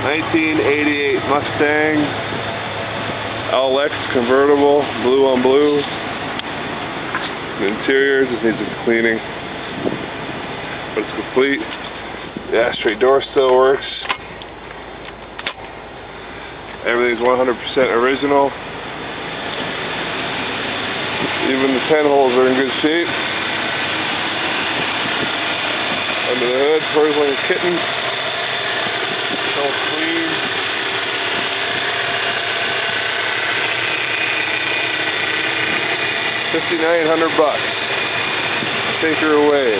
1988 Mustang LX convertible, blue on blue. The interior just needs a cleaning, but it's complete. The ashtray door still works. Everything's 100% original. Even the 10 holes are in good shape. Under the hood, purrs like a kitten. It's all clean. $5,900. Take her away.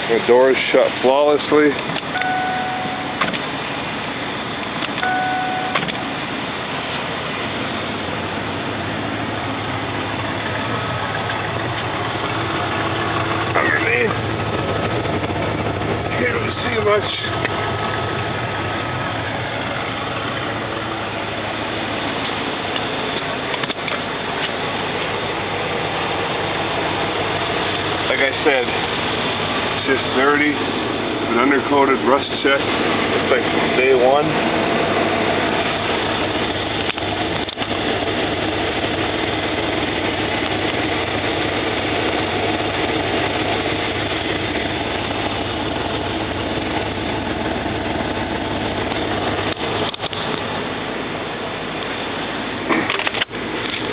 The door is shut flawlessly. Underneath, can't really see much. Like I said, it's just dirty, been undercoated, rust checked, looks like from day one.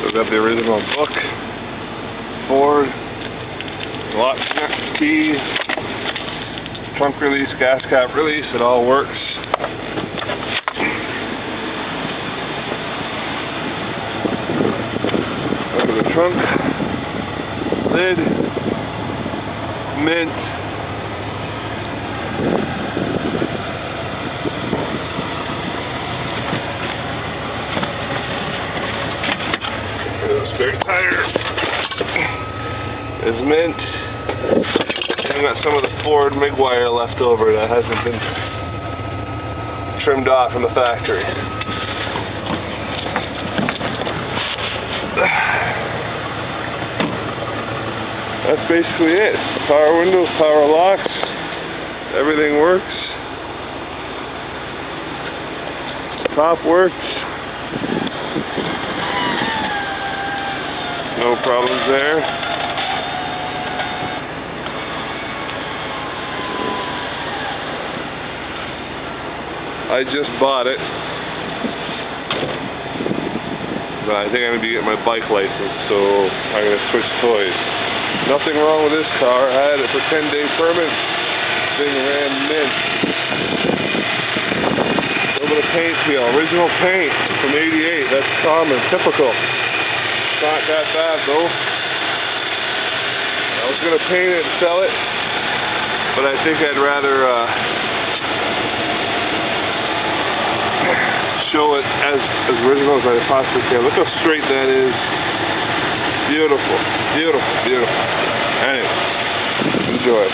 We've got the original book, Ford, lock connect key, trunk release, gas cap release, it all works. Under the trunk, lid, mint. Spare tire is mint. And got some of the Ford MIG wire left over that hasn't been trimmed off from the factory. That's basically it. Power windows, power locks, everything works. Top works. No problems there. I just bought it, but I think I'm going to be getting my bike license, so I'm going to switch toys. Nothing wrong with this car. I had it for 10-day permit. Thing ran mint. A little bit of paint peel. Original paint from '88. That's common, typical. Not that bad though. I was going to paint it and sell it, but I think I'd rather show it as original as I possibly can. Look how straight that is. Beautiful, beautiful, beautiful. Anyway, enjoy.